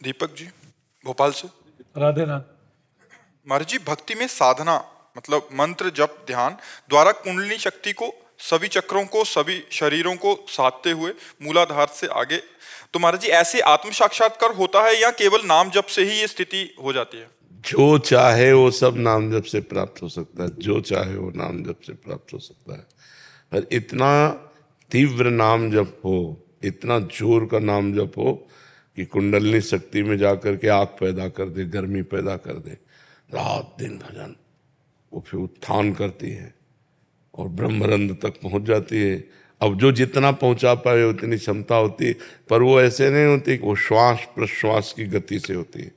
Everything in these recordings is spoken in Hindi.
दीपक जी, भोपाल से। राधे राधे। महाराज जी, भक्ति में साधना मतलब मंत्र जप ध्यान द्वारा कुंडलिनी शक्ति को, सभी चक्रों को, सभी शरीरों को साधते हुए मूलाधार से आगे, तो महाराज जी ऐसे आत्म साक्षात्कार होता है या केवल नाम जप से ही ये स्थिति हो जाती है? जो चाहे वो सब नाम जप से प्राप्त हो सकता है, जो चाहे वो नाम जप से प्राप्त हो सकता है। पर इतना तीव्र नाम जप हो, इतना जोर का नाम जप हो कि कुंडलिनी शक्ति में जाकर के आग पैदा कर दे, गर्मी पैदा कर दे, रात दिन भजन, वो फिर उत्थान करती है और ब्रह्मरंध्र तक पहुंच जाती है। अब जो जितना पहुंचा पाए उतनी क्षमता होती है, पर वो ऐसे नहीं होती कि वो श्वास प्रश्वास की गति से होती है।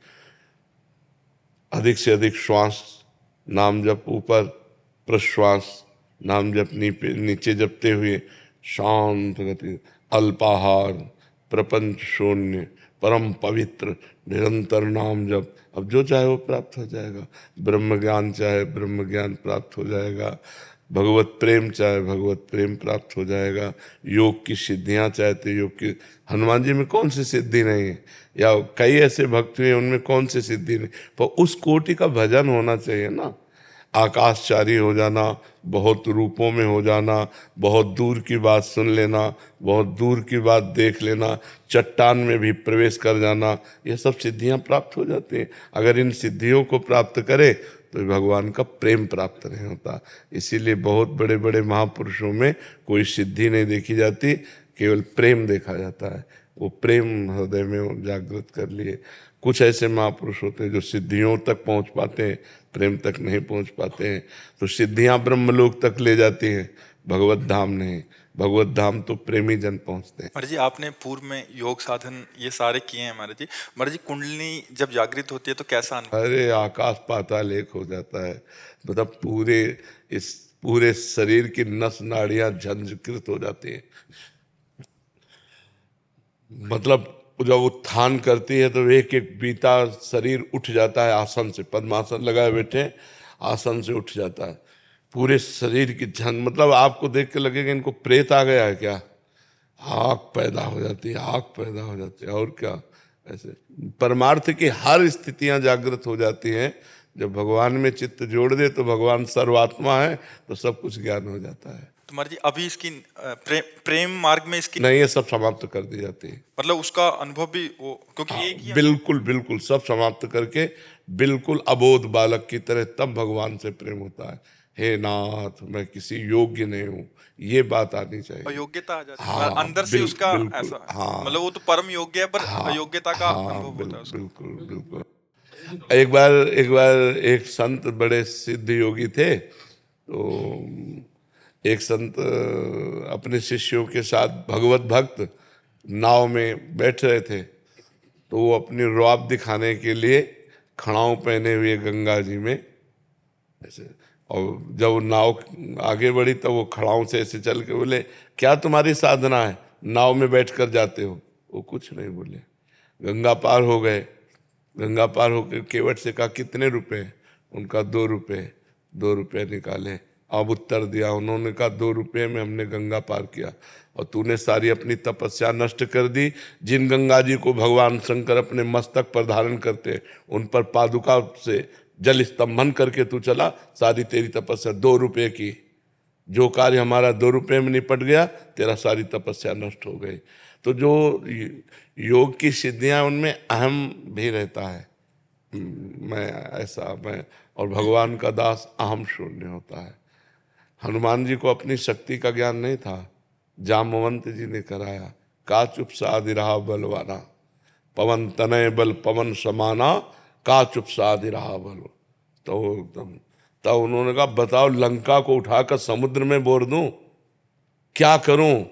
अधिक से अधिक श्वास नाम जप ऊपर, प्रश्वास नाम जप नीचे जपते हुए शांत गति, अल्पाहार, प्रपंच शून्य, परम पवित्र निरंतर नाम जप। अब जो चाहे वो प्राप्त हो जाएगा। ब्रह्म ज्ञान चाहे ब्रह्म ज्ञान प्राप्त हो जाएगा, भगवत प्रेम चाहे भगवत प्रेम प्राप्त हो जाएगा, योग की सिद्धियां चाहे तो योग की। हनुमान जी में कौन सी सिद्धि नहीं है, या कई ऐसे भक्त हैं उनमें कौन सी सिद्धि नहीं, पर उस कोटि का भजन होना चाहिए ना। आकाशचारी हो जाना, बहुत रूपों में हो जाना, बहुत दूर की बात सुन लेना, बहुत दूर की बात देख लेना, चट्टान में भी प्रवेश कर जाना, ये सब सिद्धियां प्राप्त हो जाती हैं। अगर इन सिद्धियों को प्राप्त करे तो भगवान का प्रेम प्राप्त नहीं होता। इसीलिए बहुत बड़े बड़े महापुरुषों में कोई सिद्धि नहीं देखी जाती, केवल प्रेम देखा जाता है। वो प्रेम हृदय में जागृत कर लिए। कुछ ऐसे महापुरुष होते हैं जो सिद्धियों तक पहुंच पाते हैं, प्रेम तक नहीं पहुंच पाते हैं। तो सिद्धियां ब्रह्मलोक तक ले जाती हैं, भगवत धाम नहीं। भगवत धाम तो प्रेमी जन पहुंचते हैं। महाराज जी, आपने पूर्व में योग साधन ये सारे किए हैं महाराज जी। महाराज जी, कुंडलिनी जब जागृत होती है तो कैसा अनुभव? अरे आकाश पाताल एक हो जाता है। मतलब पूरे शरीर की नस नाड़ियां झंझकृत हो जाती हैं। मतलब जब उत्थान करती है तो एक एक बीता शरीर उठ जाता है आसन से, पद्मासन लगाए बैठे आसन से उठ जाता है। पूरे शरीर की मतलब आपको देख के लगेगा इनको प्रेत आ गया है क्या। आग पैदा हो जाती है, आग पैदा हो जाती है, और क्या। ऐसे परमार्थ की हर स्थितियां जागृत हो जाती हैं। जब भगवान में चित्त जोड़ दे तो भगवान सर्वात्मा है, तो सब कुछ ज्ञान हो जाता है। तो महाराज जी, अभी इसकी प्रेम मार्ग में इसकी नहीं, ये सब समाप्त कर दी जाती है। मतलब उसका अनुभव भी वो, क्योंकि एक ही बिल्कुल बिल्कुल सब समाप्त करके बिल्कुल अबोध बालक की तरह तब भगवान से प्रेम होता है। हे नाथ, मैं किसी योग्य नहीं हूँ, ये बात आनी चाहिए। अयोग्यता आ जाती है। हाँ, अंदर से उसका बिल्कुल, ऐसा है। हाँ, मतलब वो तो परम योग्य है, पर हाँ, अयोग्यता का हाँ, अनुभव होता है उसको। बिल्कुल बिल्कुल। एक बार एक संत बड़े सिद्ध योगी थे, तो एक संत अपने शिष्यों के साथ भगवत भक्त नाव में बैठ रहे थे। तो वो अपनी रौब दिखाने के लिए खड़ाऊं पहने हुए गंगा जी में ऐसे, और जब नाव आगे बढ़ी तब वो खड़ाऊं से ऐसे चल के बोले, क्या तुम्हारी साधना है, नाव में बैठ कर जाते हो। वो कुछ नहीं बोले। गंगा पार हो गए। गंगा पार होकर केवट से कहा, कितने रुपए। उनका 2 रुपये। 2 रुपये निकाले। अब उत्तर दिया। उन्होंने कहा, 2 रुपये में हमने गंगा पार किया, और तूने सारी अपनी तपस्या नष्ट कर दी। जिन गंगा जी को भगवान शंकर अपने मस्तक पर धारण करते, उन पर पादुका से जल स्तंभन करके तू चला, सारी तेरी तपस्या 2 रुपये की। जो कार्य हमारा 2 रुपये में निपट गया, तेरा सारी तपस्या नष्ट हो गई। तो जो योग की सिद्धियां, उनमें अहम भी रहता है, मैं ऐसा मैं, और भगवान का दास अहम शून्य होता है। हनुमान जी को अपनी शक्ति का ज्ञान नहीं था, जामवंत जी ने कराया। का चुप साधि रहा बलवाना, पवन तनय बल पवन समाना, का चुप साधि रहा बल। तो एकदम तब उन्होंने कहा, बताओ लंका को उठाकर समुद्र में बोर दूं, क्या करूं।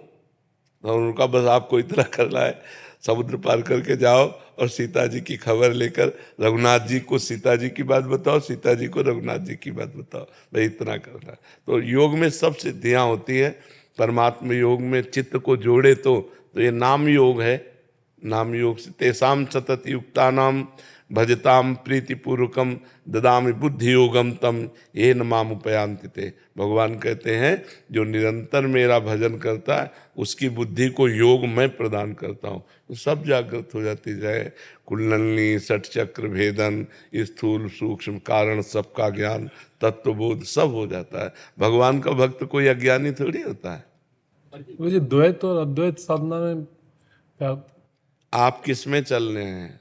तो उनका बस आपको इतना करना है, समुद्र पार करके जाओ और सीता जी की खबर लेकर रघुनाथ जी को सीता जी की बात बताओ, सीता जी को रघुनाथ जी की बात बताओ। भाई इतना करना है। तो योग में सब सिद्धियां होती है। परमात्मा योग में चित्त को जोड़े तो ये नाम योग है। नाम योग से तेसाम सतत युक्ता नाम भजताम प्रीतिपूर्वकम ददामि बुद्धि योगम तम ये न माम उपयांति ते। भगवान कहते हैं जो निरंतर मेरा भजन करता है उसकी बुद्धि को योग मैं प्रदान करता हूँ, तो सब जागृत हो जाती जाए। कुंडलनी षट चक्र भेदन, स्थूल सूक्ष्म कारण सबका ज्ञान, तत्वबोध सब हो जाता है। भगवान का भक्त कोई अज्ञानी थोड़ी होता है। मुझे द्वैत और अद्वैत साधना में क्या? आप किस में चल रहे हैं?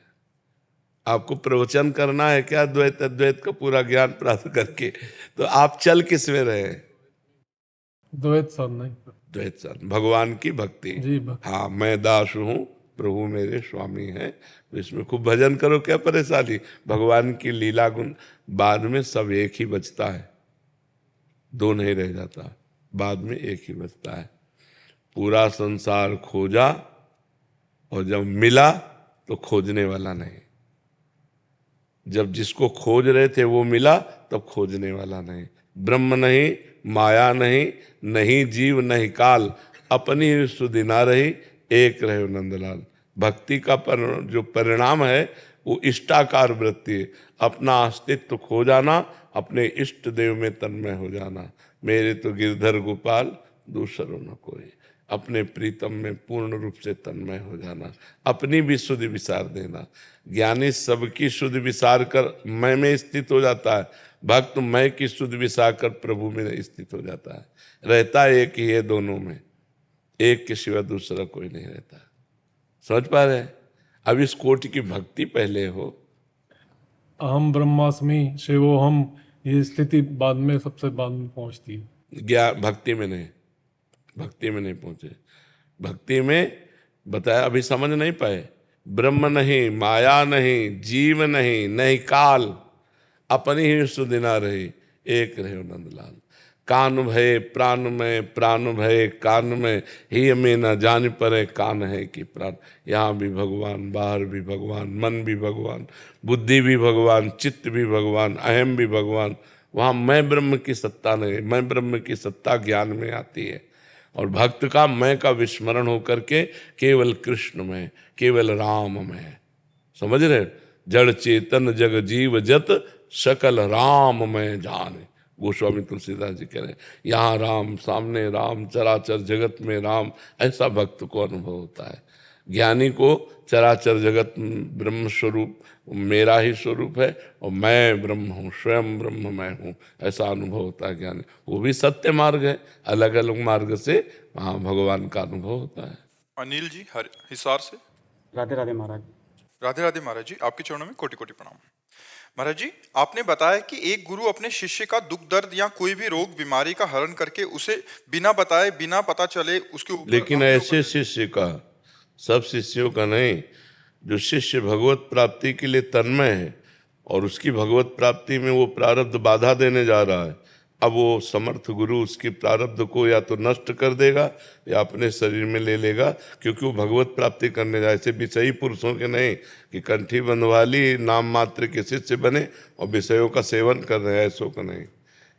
आपको प्रवचन करना है क्या द्वैत अद्वैत का पूरा ज्ञान प्राप्त करके? तो आप चल किस में रहे? द्वैत साधना ही। द्वैत साधना, भगवान की भक्ति। जी भक्ति। हाँ, मैं दास हूँ, प्रभु मेरे स्वामी हैं, तो इसमें खूब भजन करो, क्या परेशानी। भगवान की लीला गुण बाद में सब एक ही बचता है, दो नहीं रह जाता, बाद में एक ही बचता है। पूरा संसार खोजा और जब मिला तो खोजने वाला नहीं। जब जिसको खोज रहे थे वो मिला तब खोजने वाला नहीं। ब्रह्म नहीं, माया नहीं, नहीं जीव नहीं काल, अपनी ही सुधि ना रही, एक रहे नंदलाल। भक्ति का जो परिणाम है वो इष्टाकार वृत्ति है। अपना अस्तित्व खो जाना, अपने इष्ट देव में तन्मय हो जाना। मेरे तो गिरधर गोपाल दूसरो न कोई, अपने प्रीतम में पूर्ण रूप से तन्मय हो जाना, अपनी भी सुधि विसार देना। ज्ञानी सबकी सुधि विसार कर मैं में स्थित हो जाता है, भक्त मैं की सुधि विसार कर प्रभु में स्थित हो जाता है। रहता एक ही है दोनों में, एक के सिवा दूसरा कोई नहीं रहता। समझ पा रहे हैं? अब इस कोटि की भक्ति पहले हो। अहम ब्रह्मास्मि शिवोहम, ये स्थिति बाद में, सबसे बाद में पहुंचती है। ज्ञान भक्ति में नहीं, भक्ति में नहीं पहुंचे। भक्ति में बताया, अभी समझ नहीं पाए। ब्रह्म नहीं, माया नहीं, जीव नहीं, नहीं काल, अपनी ही सुधि ना रही, एक रहे नंदलाल। कान भय प्राण में, प्राण भय कान में, ही में न जान परे कान है कि प्राण। यहाँ भी भगवान, बाहर भी भगवान, मन भी भगवान, बुद्धि भी भगवान, चित्त भी भगवान, अहम भी भगवान। वहाँ मैं ब्रह्म की सत्ता नहीं, मैं ब्रह्म की सत्ता ज्ञान में आती है। और भक्त का मैं का विस्मरण होकर के केवल कृष्ण में, केवल राम में। समझ रहे? जड़ चेतन जग जीव जत सकल राम में जाने। गोस्वामी तुलसीदास जी कह रहे हैं, यहाँ राम, सामने राम, चराचर जगत में राम। ऐसा भक्त को अनुभव होता है। ज्ञानी को चराचर जगत ब्रह्म स्वरूप मेरा ही स्वरूप है और मैं ब्रह्म हूँ, स्वयं ब्रह्म मैं हूँ, ऐसा अनुभव होता है ज्ञानी। वो भी सत्य मार्ग है, अलग अलग मार्ग से वहाँ भगवान का अनुभव होता है। अनिल जी हिसार से। राधे राधे महाराज। राधे राधे महाराज जी, आपके चरणों में कोटि कोटि प्रणाम। महाराज जी, आपने बताया कि एक गुरु अपने शिष्य का दुख दर्द या कोई भी रोग बीमारी का हरण करके उसे बिना बताए, बिना पता चले उसके ऊपर, लेकिन ऐसे शिष्य का, सब शिष्यों का नहीं। जो शिष्य भगवत प्राप्ति के लिए तन्मय है और उसकी भगवत प्राप्ति में वो प्रारब्ध बाधा देने जा रहा है, अब वो समर्थ गुरु उसकी प्रारब्ध को या तो नष्ट कर देगा या अपने शरीर में ले लेगा, क्योंकि वो भगवत प्राप्ति करने जाए। ऐसे विषयी पुरुषों के नहीं कि कंठी बंधवा ली, नाम मात्र के शिष्य बने और विषयों का सेवन कर रहे हैं, ऐसों का नहीं।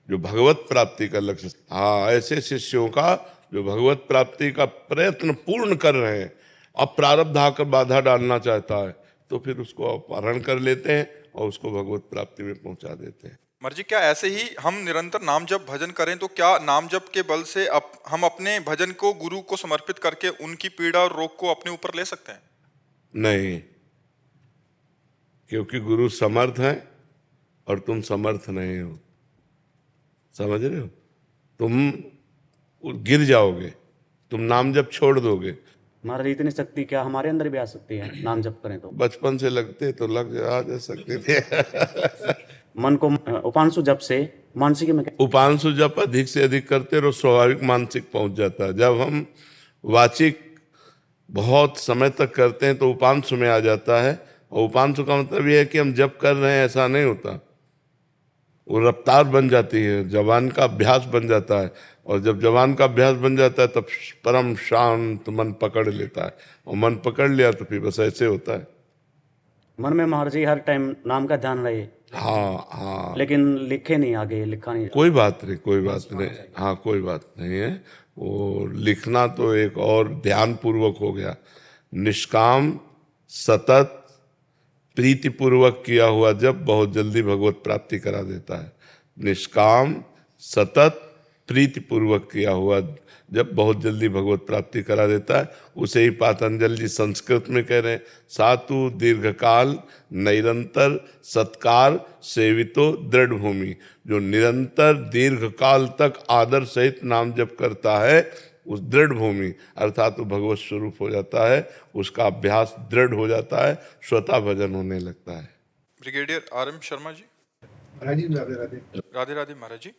जो भगवत प्राप्ति का लक्ष्य, हाँ, ऐसे शिष्यों का जो भगवत प्राप्ति का प्रयत्न पूर्ण कर रहे हैं, अब प्रारब्ध आकर बाधा डालना चाहता है तो फिर उसको अपहरण कर लेते हैं और उसको भगवत प्राप्ति में पहुंचा देते हैं। महाराज जी, क्या ऐसे ही हम निरंतर नाम जप भजन करें तो क्या नाम जप के बल से हम अपने भजन को गुरु को समर्पित करके उनकी पीड़ा और रोग को अपने ऊपर ले सकते हैं? नहीं, क्योंकि गुरु समर्थ है और तुम समर्थ नहीं हो। समझ रहे हो? तुम गिर जाओगे, तुम नाम जप छोड़ दोगे। महाराज इतनी शक्ति क्या हमारे अंदर भी आ सकती है नाम जप करें तो? बचपन से लगते तो लग जा सकते थे। मन को उपांशु जप से मानसिक में उपांशु जप अधिक से अधिक करते रहो, स्वाभाविक मानसिक पहुंच जाता है। जब हम वाचिक बहुत समय तक करते हैं तो उपांशु में आ जाता है। और उपांशु का मतलब यह है कि हम जप कर रहे हैं ऐसा नहीं होता, वो रफ्तार बन जाती है, जबान का अभ्यास बन जाता है। और जब जबान का अभ्यास बन जाता है तब परम शांत मन पकड़ लेता है, और मन पकड़ लिया तो फिर बस ऐसे होता है। मन में महाराज जी हर टाइम नाम का ध्यान रहे। हाँ हाँ, लेकिन लिखे नहीं, आगे लिखा नहीं। कोई बात नहीं, कोई बात नहीं। हाँ, कोई बात नहीं है। वो लिखना तो एक और ध्यान पूर्वक हो गया। निष्काम, सतत, प्रीतिपूर्वक किया हुआ जब बहुत जल्दी भगवत प्राप्ति करा देता है। निष्काम सतत प्रीतिपूर्वक किया हुआ जब बहुत जल्दी भगवत प्राप्ति करा देता है, उसे ही पातंजलि जी संस्कृत में कह रहे हैं, सातु दीर्घकाल निरंतर सत्कार सेवितो दृढ़ भूमि। जो निरंतर दीर्घकाल तक आदर सहित नाम जप करता है उस दृढ़ भूमि अर्थात वो भगवत स्वरूप हो जाता है, उसका अभ्यास दृढ़ हो जाता है, स्वतः भजन होने लगता है। Brigadier R M. शर्मा जी। महाराज जी राधे राधे। राधे राधे महाराज जी।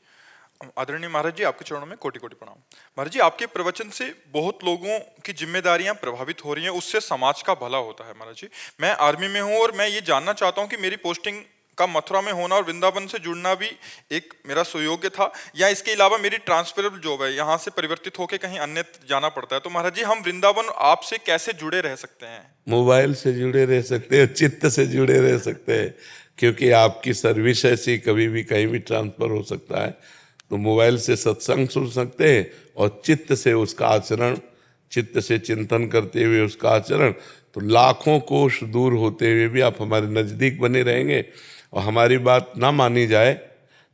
आदरणीय महाराज जी, आपके चरणों में कोटि कोटि प्रणाम। महाराज जी, आपके प्रवचन से बहुत लोगों की जिम्मेदारियां प्रभावित हो रही हैं, उससे समाज का भला होता है। महाराज जी, मैं आर्मी में हूं और मैं ये जानना चाहता हूं कि मेरी पोस्टिंग का मथुरा में होना और वृंदावन से जुड़ना भी एक मेरा सुयोग्य था, या इसके अलावा मेरी ट्रांसफरेबल जॉब है, यहाँ से परिवर्तित होकर कहीं अन्य जाना पड़ता है। तो महाराज जी, हम वृंदावन आपसे कैसे जुड़े रह सकते हैं? मोबाइल से जुड़े रह सकते हैं, चित्त से जुड़े रह सकते हैं, क्योंकि आपकी सर्विस ऐसी कभी भी कहीं भी ट्रांसफर हो सकता है। तो मोबाइल से सत्संग सुन सकते हैं और चित्त से उसका आचरण, चित्त से चिंतन करते हुए उसका आचरण, तो लाखों कोष दूर होते हुए भी आप हमारे नज़दीक बने रहेंगे। और हमारी बात ना मानी जाए,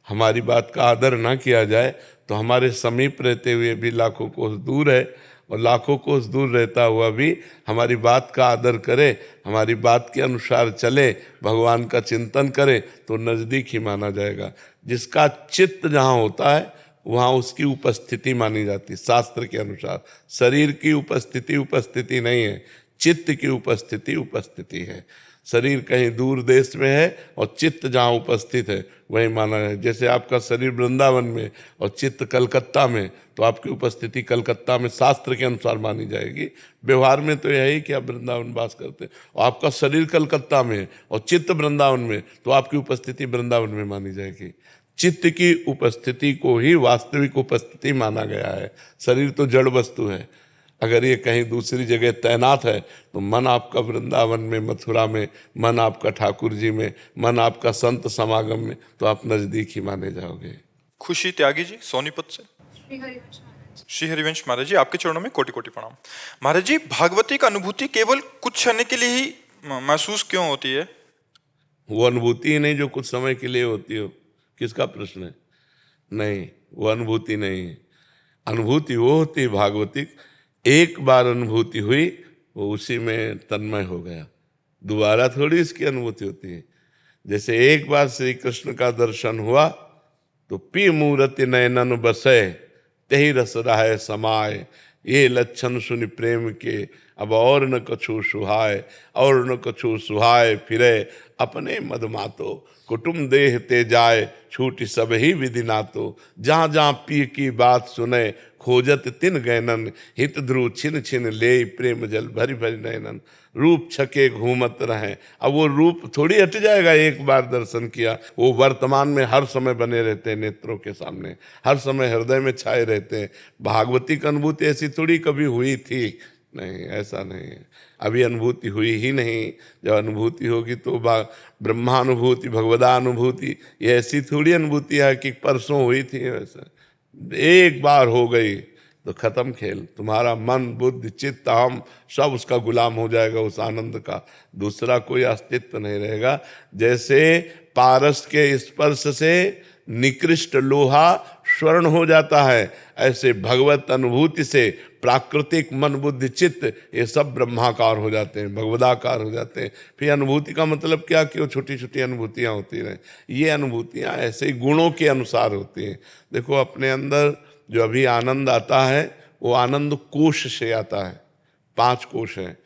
हमारी बात का आदर ना किया जाए, तो हमारे समीप रहते हुए भी लाखों कोस दूर है, और लाखों कोस दूर रहता हुआ भी हमारी बात का आदर करे, हमारी बात के अनुसार चले, भगवान का चिंतन करे, तो नज़दीक ही माना जाएगा। जिसका चित्त जहाँ होता है वहाँ उसकी उपस्थिति मानी जाती है शास्त्र के अनुसार। शरीर की उपस्थिति उपस्थिति नहीं है, चित्त की उपस्थिति उपस्थिति है। शरीर कहीं दूर देश में है और चित्त जहाँ उपस्थित है वही माना है। जैसे आपका शरीर वृंदावन में और चित्त कलकत्ता में, तो आपकी उपस्थिति कलकत्ता में शास्त्र के अनुसार मानी जाएगी। व्यवहार में तो यही कि आप वृंदावन वास करते हैं, और आपका शरीर कलकत्ता में है और चित्त वृंदावन में, तो आपकी उपस्थिति वृंदावन में मानी जाएगी। चित्त की उपस्थिति को ही वास्तविक उपस्थिति माना गया है। शरीर तो जड़ वस्तु है, अगर ये कहीं दूसरी जगह तैनात है तो मन आपका वृंदावन में, मथुरा में, मन आपका ठाकुर जी में, मन आपका संत समागम में, तो आप नजदीक ही माने जाओगे। खुशी त्यागी जी, सोनीपत से। श्री हरिवंश महाराज जी, आपके चरणों में कोटि कोटि प्रणाम। महाराज जी, भागवती का अनुभूति केवल कुछ समय के लिए ही महसूस क्यों होती है? वो अनुभूति ही नहीं जो कुछ समय के लिए होती हो। किसका प्रश्न है? नहीं, वो अनुभूति नहीं है। अनुभूति वो होती है भागवतिक, एक बार अनुभूति हुई वो उसी में तन्मय हो गया, दोबारा थोड़ी इसकी अनुभूति होती है। जैसे एक बार श्री कृष्ण का दर्शन हुआ तो पी मूर्ति नयनन बसे तेहि रस रहाय समाय, ये लक्षण सुनि प्रेम के अब और न कछु सुहाय, और न कछु सुहाय फिरे अपने मदमातो, कुटुम देह ते जाए छूट सब ही विधि नातो, जहाँ जहाँ पी की बात सुने खोजत तिन गैनन, हित ध्रुव छिन छिन ले प्रेम जल भरी भरी नयनन, रूप छके घूमत रहे। अब वो रूप थोड़ी हट जाएगा, एक बार दर्शन किया, वो वर्तमान में हर समय बने रहते हैं नेत्रों के सामने, हर समय हृदय में छाए रहते हैं। भागवती की अनुभूति ऐसी थोड़ी कभी हुई थी, नहीं, ऐसा नहीं है, अभी अनुभूति हुई ही नहीं। जब अनुभूति होगी तो ब्रह्मानुभूति, भगवदानुभूति, ये ऐसी थोड़ी अनुभूति है कि परसों हुई थी। वैसा एक बार हो गई तो खत्म खेल, तुम्हारा मन बुद्धि चित्त हम सब उसका गुलाम हो जाएगा, उस आनंद का दूसरा कोई अस्तित्व नहीं रहेगा। जैसे पारस के स्पर्श से निकृष्ट लोहा स्वर्ण हो जाता है, ऐसे भगवत अनुभूति से प्राकृतिक मन बुद्धि चित्त ये सब ब्रह्माकार हो जाते हैं, भगवदाकार हो जाते हैं। फिर अनुभूति का मतलब क्या कि वो छोटी छोटी अनुभूतियाँ होती रहें। ये अनुभूतियाँ ऐसे ही गुणों के अनुसार होती हैं। देखो, अपने अंदर जो अभी आनंद आता है वो आनंद कोश से आता है। 5 कोश हैं,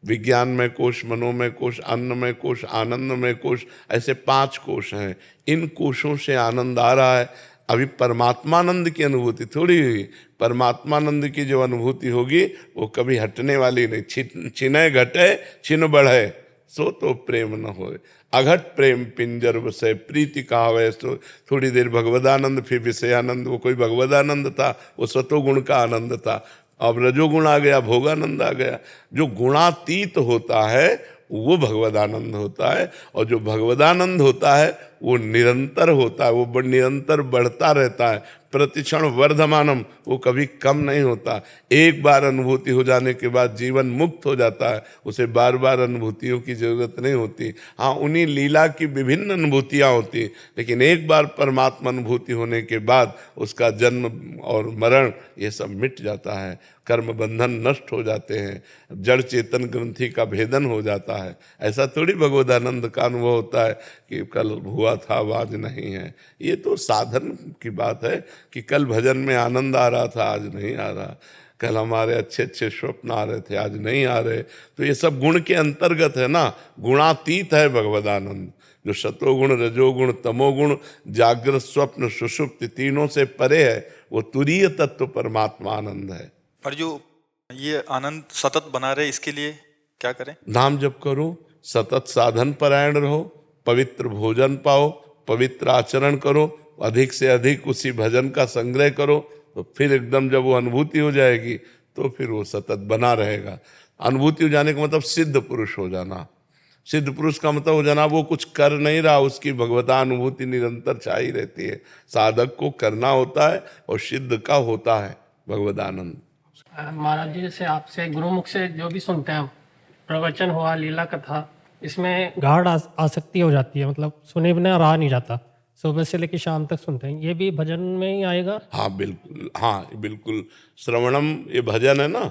विज्ञान में कोश, मनोमय कोश, अन्नमय कोश, आनंदमय कोश, ऐसे 5 कोश हैं। इन कोशों से आनंद आ रहा है। अभी परमात्मानंद की अनुभूति थोड़ी हुई, परमात्मानंद की जो अनुभूति होगी वो कभी हटने वाली नहीं। छिने घटे छिन बढ़े सो तो प्रेम न होए, अघट प्रेम पिंजर बसे प्रीति कहावे। सो थोड़ी देर भगवदानंद, फिर विषयानंद। वो कोई भगवदानंद था, वो सतोगुण का आनंद था। अब रजोगुण आ गया, भोगानंद आ गया। जो गुणातीत होता है वो भगवदानंद होता है, और जो भगवदानंद होता है वो निरंतर होता है, वो निरंतर बढ़ता रहता है। प्रतिक्षण वर्धमानम, वो कभी कम नहीं होता। एक बार अनुभूति हो जाने के बाद जीवन मुक्त हो जाता है, उसे बार बार अनुभूतियों की जरूरत नहीं होती। हाँ, उन्हीं लीला की विभिन्न अनुभूतियाँ होती, लेकिन एक बार परमात्मा अनुभूति होने के बाद उसका जन्म और मरण ये सब मिट जाता है, कर्म बंधन नष्ट हो जाते हैं, जड़ चेतन ग्रंथि का भेदन हो जाता है। ऐसा थोड़ी भगवदानंद का अनुभव होता है कि कल हुआ था अब आज नहीं है। ये तो साधन की बात है कि कल भजन में आनंद आ रहा था आज नहीं आ रहा, कल हमारे अच्छे अच्छे स्वप्न आ रहे थे आज नहीं आ रहे। तो ये सब गुण के अंतर्गत है ना, गुणातीत है भगवदानंद। जो सतोगुण रजोगुण तमोगुण जागृत स्वप्न सुषुप्ति तीनों से परे है, वो तुरीय तत्व परमात्मा आनंद है। और जो ये आनंद सतत बना रहे इसके लिए क्या करें? नाम जप करो, सतत साधन परायण रहो, पवित्र भोजन पाओ, पवित्र आचरण करो, अधिक से अधिक उसी भजन का संग्रह करो, तो फिर एकदम जब वो अनुभूति हो जाएगी तो फिर वो सतत बना रहेगा। अनुभूति हो जाने का मतलब सिद्ध पुरुष हो जाना। सिद्ध पुरुष का मतलब हो जाना वो कुछ कर नहीं रहा, उसकी भगवता अनुभूति निरंतर छाई रहती है। साधक को करना होता है और सिद्ध का होता है भगवदानंद। महाराज जी, जैसे आपसे गुरुमुख से जो भी सुनते हैं हम, प्रवचन हुआ, लीला कथा, इसमें गाढ़ आसक्ति हो जाती है, मतलब सुने बिना रहा नहीं जाता, सुबह से लेकर शाम तक सुनते हैं। ये भी भजन में ही आएगा? हाँ बिल्कुल, हाँ बिल्कुल। श्रवणम ये भजन है ना,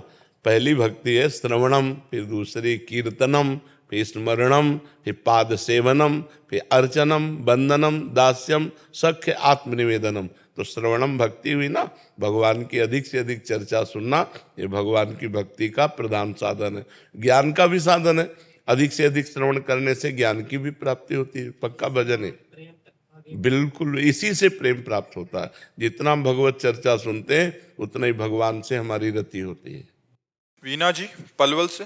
पहली भक्ति है श्रवणम, फिर दूसरी कीर्तनम, फिर स्मरणम, फिर पाद सेवनम, फिर अर्चनम, वंदनम, दास्यम, सख्य आत्मनिवेदनम। तो श्रवणम भक्ति हुई ना, भगवान की अधिक से अधिक चर्चा सुनना, ये भगवान की भक्ति का प्रधान साधन है। ज्ञान का भी साधन है, अधिक से अधिक श्रवण करने से ज्ञान की भी प्राप्ति होती है, पक्का भजन है। बिल्कुल, इसी से प्रेम प्राप्त होता है। जितना हम भगवत चर्चा सुनते हैं उतना ही भगवान से हमारी रति होती है। वीना जी पलवल से।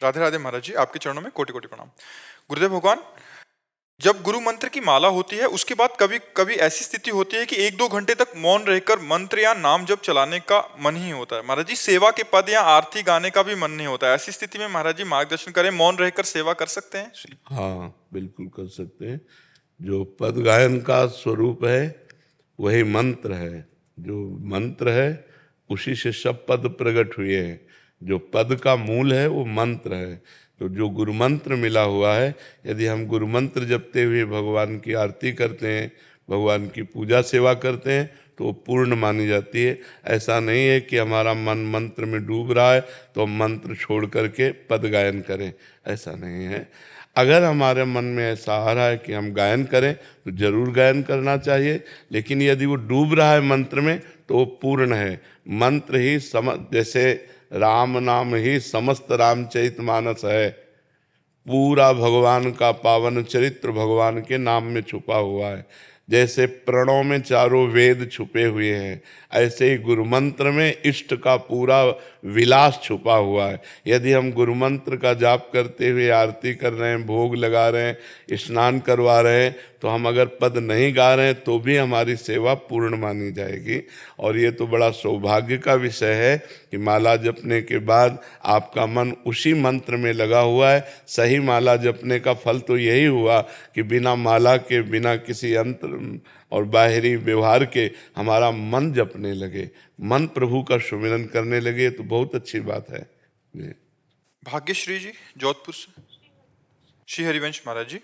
राधे राधे महाराज जी, आपके चरणों में कोटि कोटि प्रणाम। गुरुदेव भगवान, जब गुरु मंत्र की माला होती है उसके बाद कभी कभी ऐसी स्थिति होती है कि 1-2 घंटे तक मौन रहकर मंत्र या नाम जप चलाने का मन ही होता है। महाराज जी, सेवा के पद या आरती गाने का भी मन नहीं होता है। ऐसी स्थिति में महाराज जी मार्गदर्शन करें, मौन रहकर सेवा कर सकते हैं? हाँ बिल्कुल कर सकते हैं। जो पद गायन का स्वरूप है वही मंत्र है। जो मंत्र है उसी से सब पद प्रकट हुए हैं। जो पद का मूल है वो मंत्र है। तो जो गुरु मंत्र मिला हुआ है, यदि हम गुरु मंत्र जपते हुए भगवान की आरती करते हैं, भगवान की पूजा सेवा करते हैं, तो वो पूर्ण मानी जाती है। ऐसा नहीं है कि हमारा मन मंत्र में डूब रहा है तो हम मंत्र छोड़ करके पद गायन करें, ऐसा नहीं है। अगर हमारे मन में ऐसा आ रहा है कि हम गायन करें तो जरूर गायन करना चाहिए, लेकिन यदि वो डूब रहा है मंत्र में तो वो पूर्ण है। मंत्र ही जैसे राम नाम ही समस्त रामचरितमानस है, पूरा भगवान का पावन चरित्र भगवान के नाम में छुपा हुआ है। जैसे प्रणव में चारों वेद छुपे हुए हैं, ऐसे ही गुरु मंत्र में इष्ट का पूरा विलास छुपा हुआ है। यदि हम गुरु मंत्र का जाप करते हुए आरती कर रहे हैं, भोग लगा रहे हैं, स्नान करवा रहे हैं, तो हम अगर पद नहीं गा रहे हैं तो भी हमारी सेवा पूर्ण मानी जाएगी। और ये तो बड़ा सौभाग्य का विषय है कि माला जपने के बाद आपका मन उसी मंत्र में लगा हुआ है। सही माला जपने का फल तो यही हुआ कि बिना माला के, बिना किसी यंत्र और बाहरी व्यवहार के हमारा मन जपने लगे, मन प्रभु का सुमिरन करने लगे, तो बहुत अच्छी बात है। भाग्यश्री जी जोधपुर से। श्री हरिवंश महाराज जी।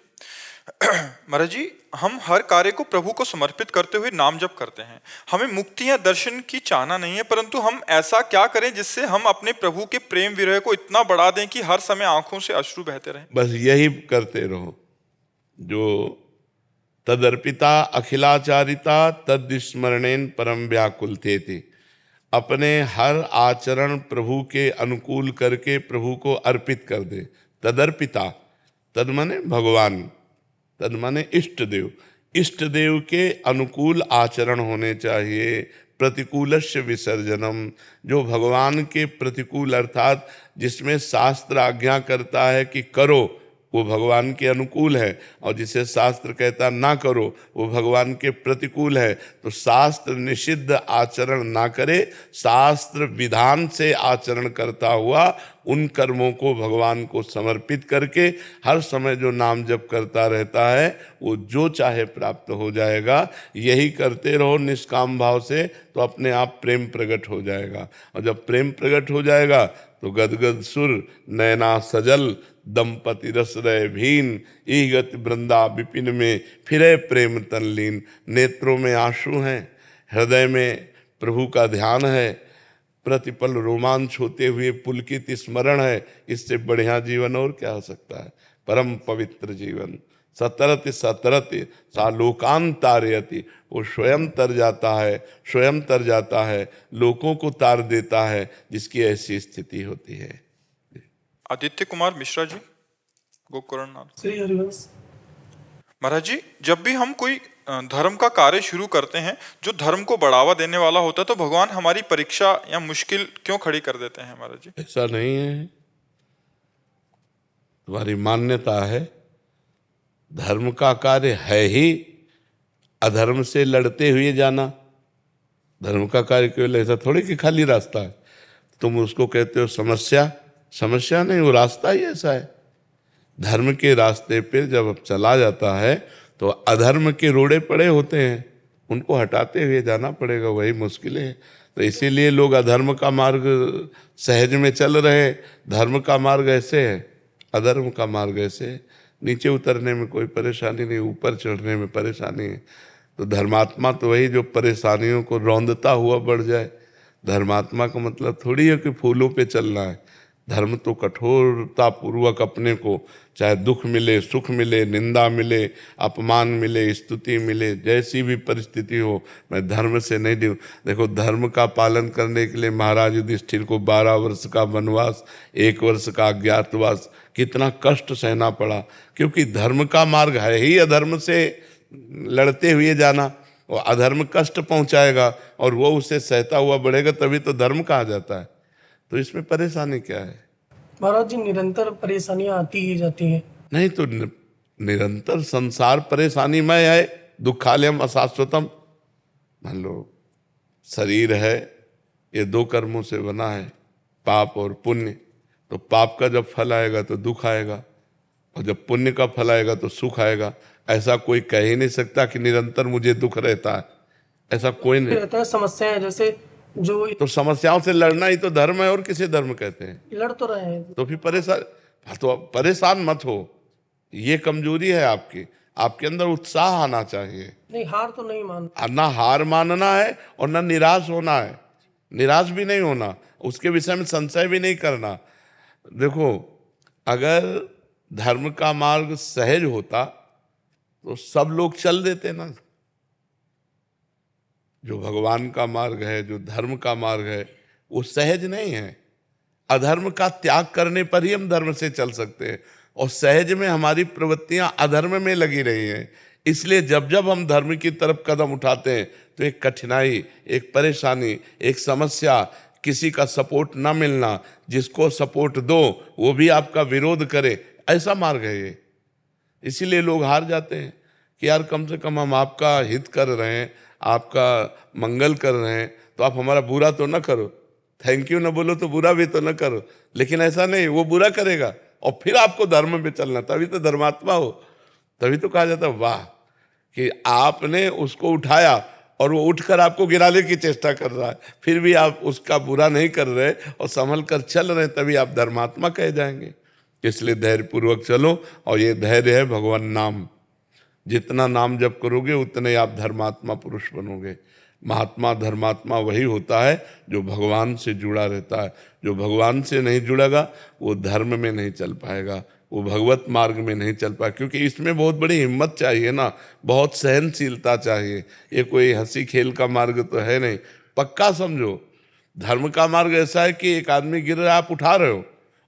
महाराज जी, हम हर कार्य को प्रभु को समर्पित करते हुए नाम जप करते हैं। हमें मुक्ति या दर्शन की चाहना नहीं है, परंतु हम ऐसा क्या करें जिससे हम अपने प्रभु के प्रेम विरह को इतना बढ़ा दें कि हर समय आंखों से अश्रु बहते रहें? बस यही करते रहो। जो तदर्पिता अखिलाचारिता तद स्मरणेन परम व्याकुल थे। अपने हर आचरण प्रभु के अनुकूल करके प्रभु को अर्पित कर दे। तदर्पिता, तद माने भगवान, तद माने इष्ट देव। इष्ट देव के अनुकूल आचरण होने चाहिए। प्रतिकूलस्य विसर्जनम, जो भगवान के प्रतिकूल अर्थात जिसमें शास्त्र आज्ञा करता है कि करो वो भगवान के अनुकूल है, और जिसे शास्त्र कहता ना करो वो भगवान के प्रतिकूल है। तो शास्त्र निषिद्ध आचरण ना करे, शास्त्र विधान से आचरण करता हुआ उन कर्मों को भगवान को समर्पित करके हर समय जो नाम जप करता रहता है वो जो चाहे प्राप्त हो जाएगा। यही करते रहो निष्काम भाव से, तो अपने आप प्रेम प्रकट हो जाएगा। और जब प्रेम प्रकट हो जाएगा तो गदगद सुर नैना सजल दंपति रस रहे भीन, ईगत वृंदा विपिन में फिरे प्रेम तनलीन। नेत्रों में आंसू हैं, हृदय में प्रभु का ध्यान है, प्रतिपल रोमांच होते हुए पुलकित स्मरण है। इससे बढ़िया जीवन और क्या हो सकता है। परम पवित्र जीवन सतरति सतरति सालोकांतारयति, वो स्वयं तर जाता है, स्वयं तर जाता है, लोगों को तार देता है, जिसकी ऐसी स्थिति होती है। आदित्य कुमार मिश्रा जी, गोकर्ण नाम। श्री हरिवंश। महाराज जी, जब भी हम कोई धर्म का कार्य शुरू करते हैं जो धर्म को बढ़ावा देने वाला होता है, तो भगवान हमारी परीक्षा या मुश्किल क्यों खड़ी कर देते हैं महाराज जी? ऐसा नहीं है, तुम्हारी मान्यता है। धर्म का कार्य है ही अधर्म से लड़ते हुए जाना। धर्म का कार्य केवल ऐसा थोड़ी कि खाली रास्ता है। तुम उसको कहते हो समस्या, समस्या नहीं, वो रास्ता ही ऐसा है। धर्म के रास्ते पे जब अब चला जाता है तो अधर्म के रोड़े पड़े होते हैं, उनको हटाते हुए जाना पड़ेगा, वही मुश्किल है। तो इसीलिए लोग अधर्म का मार्ग सहज में चल रहे, धर्म का मार्ग ऐसे है, अधर्म का मार्ग ऐसे है। नीचे उतरने में कोई परेशानी नहीं, ऊपर चढ़ने में परेशानी है। तो धर्मात्मा तो वही जो परेशानियों को रौंदता हुआ बढ़ जाए। धर्मात्मा का मतलब थोड़ी है कि फूलों पे चलना है। धर्म तो कठोरता पूर्वक अपने को, चाहे दुख मिले, सुख मिले, निंदा मिले, अपमान मिले, स्तुति मिले, जैसी भी परिस्थिति हो, मैं धर्म से नहीं दूँ। देखो, धर्म का पालन करने के लिए महाराज युधिष्ठिर को 12 वर्ष का वनवास, 1 वर्ष का अज्ञातवास, कितना कष्ट सहना पड़ा, क्योंकि धर्म का मार्ग है ही अधर्म से लड़ते हुए जाना। और अधर्म कष्ट पहुंचाएगा और वो उसे सहता हुआ बढ़ेगा, तभी तो धर्म कहा जाता है। तो इसमें परेशानी क्या है? महाराज जी, निरंतर परेशानियां आती ही जाती हैं। नहीं तो निरंतर संसार परेशानीमय है, दुखालयम अशाश्वतम। मान लो शरीर है, ये 2 कर्मों से बना है, पाप और पुण्य। तो पाप का जब फल आएगा तो दुख आएगा, और जब पुण्य का फल आएगा तो सुख आएगा। ऐसा कोई कह ही नहीं सकता कि निरंतर मुझे दुख रहता है, ऐसा कोई नहीं रहता है। समस्याएं जैसे जो तो समस्याओं से लड़ना ही तो धर्म है, और किसे धर्म कहते हैं? लड़ तो रहे हैं, तो फिर परेशान मत हो, ये कमजोरी है आपकी। आपके अंदर उत्साह आना चाहिए। नहीं हार तो नहीं मान, ना हार मानना है और ना निराश होना है। निराश भी नहीं होना, उसके विषय में संशय भी नहीं करना। देखो, अगर धर्म का मार्ग सहज होता तो सब लोग चल देते ना। जो भगवान का मार्ग है, जो धर्म का मार्ग है, वो सहज नहीं है। अधर्म का त्याग करने पर ही हम धर्म से चल सकते हैं, और सहज में हमारी प्रवृत्तियां अधर्म में लगी रही हैं। इसलिए जब जब हम धर्म की तरफ कदम उठाते हैं तो एक कठिनाई, एक परेशानी, एक समस्या, किसी का सपोर्ट ना मिलना, जिसको सपोर्ट दो वो भी आपका विरोध करे, ऐसा मार्ग है ये। इसीलिए लोग हार जाते हैं कि यार कम से कम हम आपका हित कर रहे हैं, आपका मंगल कर रहे हैं, तो आप हमारा बुरा तो ना करो। थैंक यू ना बोलो तो बुरा भी तो ना करो। लेकिन ऐसा नहीं, वो बुरा करेगा और फिर आपको धर्म में चलना, तभी तो धर्मात्मा हो। तभी तो कहा जाता है वाह कि आपने उसको उठाया और वो उठकर आपको गिराने की चेष्टा कर रहा है, फिर भी आप उसका बुरा नहीं कर रहे और संभल कर चल रहे, तभी आप धर्मात्मा कहे जाएंगे। इसलिए धैर्यपूर्वक चलो, और ये धैर्य है भगवान नाम। जितना नाम जप करोगे उतने आप धर्मात्मा पुरुष बनोगे। महात्मा धर्मात्मा वही होता है जो भगवान से जुड़ा रहता है। जो भगवान से नहीं जुड़ेगा वो धर्म में नहीं चल पाएगा, वो भगवत मार्ग में नहीं चल पाएगा, क्योंकि इसमें बहुत बड़ी हिम्मत चाहिए ना, बहुत सहनशीलता चाहिए। ये कोई हंसी खेल का मार्ग तो है नहीं। पक्का समझो, धर्म का मार्ग ऐसा है कि एक आदमी गिर रहा है, आप उठा रहे हो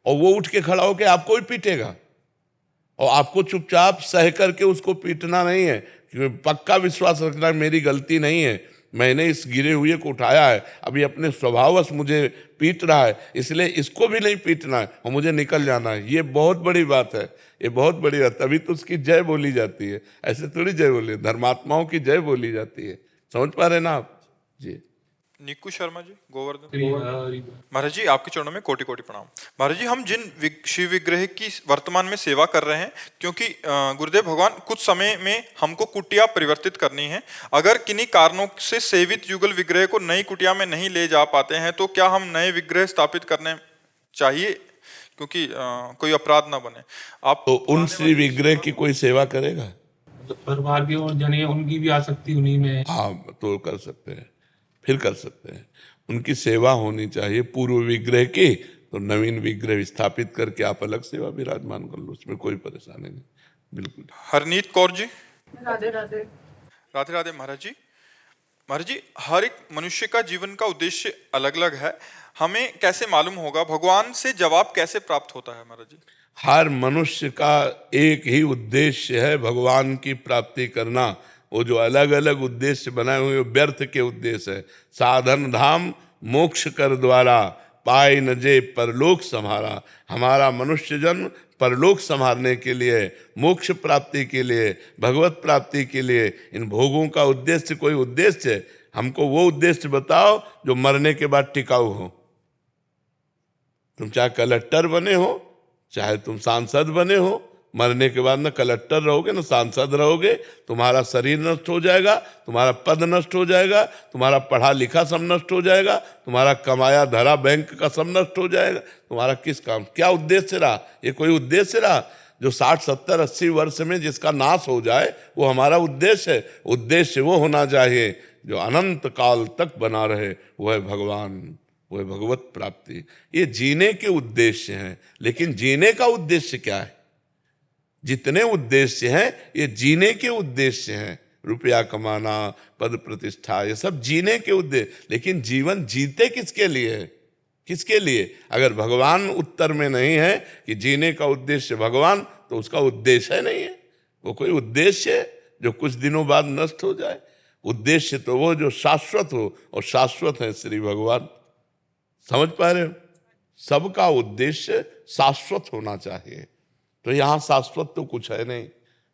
और वो उठ के खड़ा होकर आपको ही पीटेगा, और आपको चुपचाप सह करके उसको पीटना नहीं है, क्योंकि पक्का विश्वास रखना मेरी गलती नहीं है, मैंने इस गिरे हुए को उठाया है, अभी अपने स्वभाववश मुझे पीट रहा है, इसलिए इसको भी नहीं पीटना है और मुझे निकल जाना है। ये बहुत बड़ी बात है, ये बहुत बड़ी बात, तभी तो उसकी जय बोली जाती है। ऐसे थोड़ी जय बोली, धर्मात्माओं की जय बोली जाती है। समझ पा रहे ना आप जी? निकू शर्मा जी, गोवर्धन। महाराज जी आपके चरणों में कोटि कोटि प्रणाम। महाराज जी हम जिन शिव विग्रह की वर्तमान में सेवा कर रहे हैं, क्योंकि गुरुदेव भगवान कुछ समय में हमको कुटिया परिवर्तित करनी है, अगर किन्हीं कारणों से सेवित युगल विग्रह को नई कुटिया में नहीं ले जा पाते हैं तो क्या हम नए विग्रह स्थापित करने चाहिए, क्योंकि कोई अपराध ना बने। आप तो उन श्री विग्रह की कोई सेवा करेगा? परिवार के और जने उनकी भी आसक्ति उन्हीं में है। हाँ, तो कर सकते हैं, फिर कर सकते हैं। उनकी सेवा होनी चाहिए पूर्व विग्रह की, तो नवीन विग्रह स्थापित करके आप अलग सेवा विराजमान कर लो, उसमें कोई परेशानी नहीं, बिल्कुल। हरनीत कौर जी। राधे राधे। राधे राधे महाराज जी। महाराज जी हर एक मनुष्य का जीवन का उद्देश्य अलग अलग है, हमें कैसे मालूम होगा, भगवान से जवाब कैसे प्राप्त होता है महाराज जी? हर मनुष्य का एक ही उद्देश्य है, भगवान की प्राप्ति करना। वो जो अलग अलग उद्देश्य बनाए हुए व्यर्थ के उद्देश्य है। साधन धाम मोक्ष कर द्वारा, पाए न जे परलोक संहारा। हमारा मनुष्य जन्म परलोक संहारने के लिए, मोक्ष प्राप्ति के लिए, भगवत प्राप्ति के लिए। इन भोगों का उद्देश्य कोई उद्देश्य है? हमको वो उद्देश्य बताओ जो मरने के बाद टिकाऊ हो। तुम चाहे कलेक्टर बने हो, चाहे तुम सांसद बने हो, मरने के बाद न कलेक्टर रहोगे न सांसद रहोगे, तुम्हारा शरीर नष्ट हो जाएगा, तुम्हारा पद नष्ट हो जाएगा, तुम्हारा पढ़ा लिखा सब नष्ट हो जाएगा, तुम्हारा कमाया धरा बैंक का सब नष्ट हो जाएगा। तुम्हारा किस काम, क्या उद्देश्य रहा? ये कोई उद्देश्य रहा? जो 60, 70, 80 वर्ष में जिसका नाश हो जाए वो हमारा उद्देश्य है। उद्देश्य वो होना चाहिए जो अनंत काल तक बना रहे, वो है भगवान, वो है भगवत प्राप्ति। ये जीने के उद्देश्य हैं, लेकिन जीने का उद्देश्य क्या है? जितने उद्देश्य हैं ये जीने के उद्देश्य हैं। रुपया कमाना, पद प्रतिष्ठा, ये सब जीने के उद्देश्य। लेकिन जीवन जीते किसके लिए है? किसके लिए? अगर भगवान उत्तर में नहीं है कि जीने का उद्देश्य भगवान, तो उसका उद्देश्य नहीं है। वो कोई उद्देश्य है जो कुछ दिनों बाद नष्ट हो जाए? उद्देश्य तो वो जो शाश्वत हो, और शाश्वत है श्री भगवान। समझ पा रहे हो? सबका उद्देश्य शाश्वत होना चाहिए। तो यहाँ शाश्वत तो कुछ है नहीं,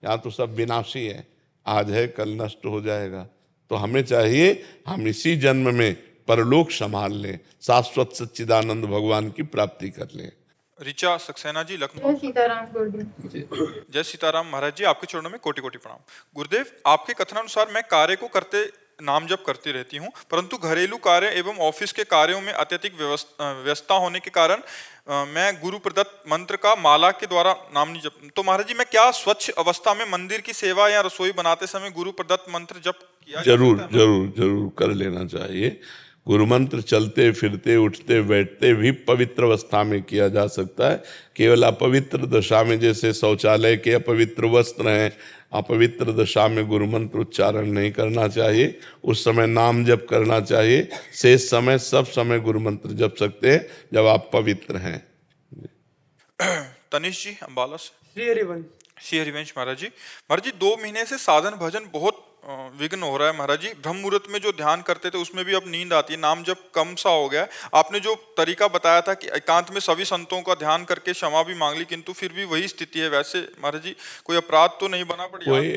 यहाँ तो सब विनाशी है। आज है कल नष्ट हो जाएगा। तो हमें चाहिए हम इसी जन्म में परलोक संभाल लें, शाश्वत सच्चिदानंद भगवान की प्राप्ति कर लें। ऋचा सक्सेना जी, लखनऊ। जय सीताराम गुरुदेव। जय सीताराम महाराज जी, आपके चरणों में कोटि कोटि प्रणाम। गुरुदेव आपके कथनानुसार मैं कार्य को करते नाम जप करती रहती हूँ, परंतु घरेलू कार्य एवं ऑफिस के कार्यों में अत्यधिक व्यस्तता होने के कारण मैं गुरु प्रदत्त मंत्र का माला के द्वारा नाम नहीं जप। तो महाराज जी मैं क्या स्वच्छ अवस्था में मंदिर की सेवा या रसोई बनाते समय गुरु प्रदत्त मंत्र जप किया? जरूर कर लेना चाहिए। गुरु मंत्र चलते फिरते उठते बैठते भी पवित्र अवस्था में किया जा सकता है। केवल अपवित्र दशा में, जैसे शौचालय के अपवित्र वस्त्र हैं, अपवित्र दशा में गुरु मंत्र उच्चारण नहीं करना चाहिए। उस समय नाम जप करना चाहिए। शेष समय सब समय गुरु मंत्र जप सकते हैं जब आप पवित्र हैं। तनिष जी अम्बाला से। श्री हरिवंश महाराज जी 2 महीने से साधन भजन बहुत विघ्न हो रहा है महाराज जी। ब्रह्म मुहूर्त में जो ध्यान करते थे उसमें भी अब नींद आती है, नाम जब कम सा हो गया। आपने जो तरीका बताया था कि एकांत में सभी संतों का ध्यान करके क्षमा भी मांग ली, किंतु फिर भी वही स्थिति है। वैसे महाराज जी कोई अपराध तो नहीं बना पड़ी? कोई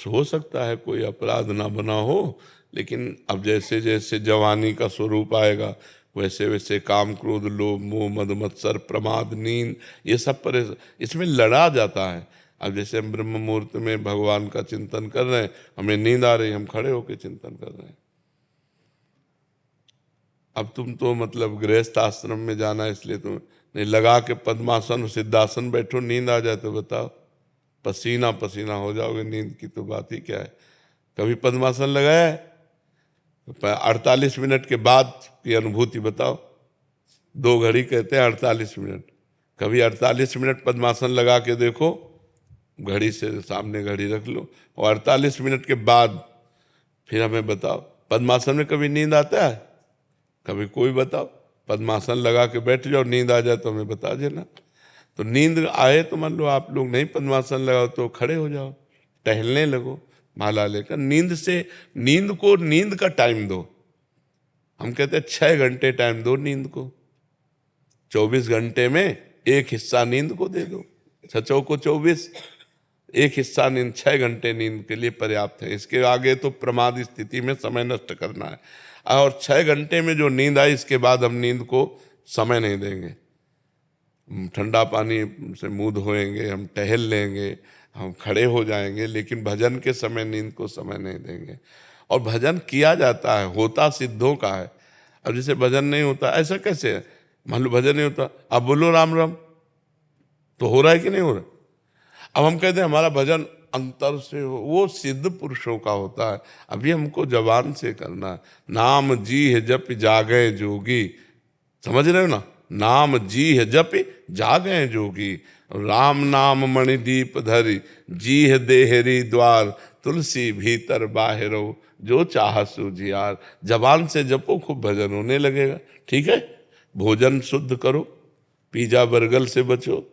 हो सकता है कोई अपराध ना बना हो, लेकिन अब जैसे जैसे जवानी का स्वरूप आएगा वैसे वैसे काम, क्रोध, लोभ, मोह, मद, मत्सर, प्रमाद, नींद, ये सब पर इसमें लड़ा जाता है। अब जैसे हम ब्रह्म मुहूर्त में भगवान का चिंतन कर रहे हैं, हमें नींद आ रही, हम खड़े होकर चिंतन कर रहे हैं। अब तुम तो मतलब गृहस्थ आश्रम में जाना है इसलिए तुम नहीं लगा के पद्मासन सिद्धासन बैठो, नींद आ जाए तो बताओ, पसीना पसीना हो जाओगे। नींद की तो बात ही क्या है। कभी पद्मासन लगाया है? 48 मिनट के बाद की अनुभूति बताओ। 2 घड़ी कहते हैं 48 मिनट। कभी 48 मिनट पद्मासन लगा के देखो, घड़ी से सामने घड़ी रख लो, और 48 मिनट के बाद फिर हमें बताओ पद्मासन में कभी नींद आता है? कभी कोई बताओ। पद्मासन लगा के बैठ जाओ, नींद आ जाए तो हमें बता देना। तो नींद आए तो मान लो आप लोग नहीं पद्मासन लगाओ तो खड़े हो जाओ, टहलने लगो माला लेकर। नींद का टाइम दो। हम कहते हैं 6 घंटे टाइम दो नींद को। 24 घंटे में एक हिस्सा नींद को दे दो। 6 को 24, एक हिस्सा नींद, 6 घंटे नींद के लिए पर्याप्त है। इसके आगे तो प्रमाद स्थिति में समय नष्ट करना है। और 6 घंटे में जो नींद आई, इसके बाद हम नींद को समय नहीं देंगे। हम ठंडा पानी से मुंह धोएंगे, हम टहल लेंगे, हम खड़े हो जाएंगे, लेकिन भजन के समय नींद को समय नहीं देंगे। और भजन किया जाता है, होता सिद्धों का है। अब जैसे भजन नहीं होता, ऐसा कैसे है? मान लो भजन नहीं होता, आप बोलो राम राम, तो हो रहा है कि नहीं हो रहा? अब हम कहते हैं हमारा भजन अंतर से हो, वो सिद्ध पुरुषों का होता है। अभी हमको जबान से करना है। नाम जी है जप जागे जोगी, समझ रहे हो ना? नाम जी है जप जागे जोगी, राम नाम मणिदीप धरि, जी है देहरी द्वार, तुलसी भीतर बाहरो, जो चाह सूझियार। जबान से जपो, खूब भजन होने लगेगा। ठीक है, भोजन शुद्ध करो, पिज्जा बर्गर से बचो।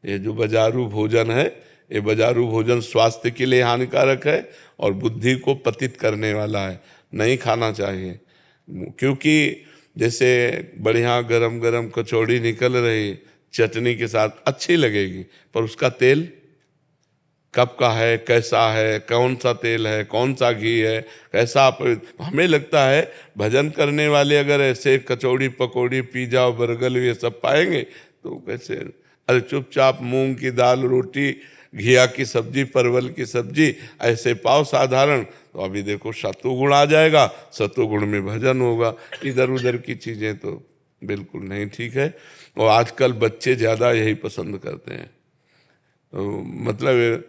ये जो बाजारू भोजन है, ये बाजारू भोजन स्वास्थ्य के लिए हानिकारक है और बुद्धि को पतित करने वाला है, नहीं खाना चाहिए। क्योंकि जैसे बढ़िया गरम गरम कचौड़ी निकल रही चटनी के साथ, अच्छी लगेगी, पर उसका तेल कब का है, कैसा है, कौन सा तेल है, कौन सा घी है, कैसा। हमें लगता है भजन करने वाले अगर ऐसे कचौड़ी पकौड़ी पिज्जा बर्गर ये सब पाएंगे तो कैसे? अरे चुपचाप मूंग की दाल रोटी, घिया की सब्जी, परवल की सब्जी ऐसे पाओ साधारण, तो अभी देखो सत्वगुण आ जाएगा, सत्वगुण में भजन होगा। इधर उधर की चीज़ें तो बिल्कुल नहीं ठीक है। और आजकल बच्चे ज़्यादा यही पसंद करते हैं, तो मतलब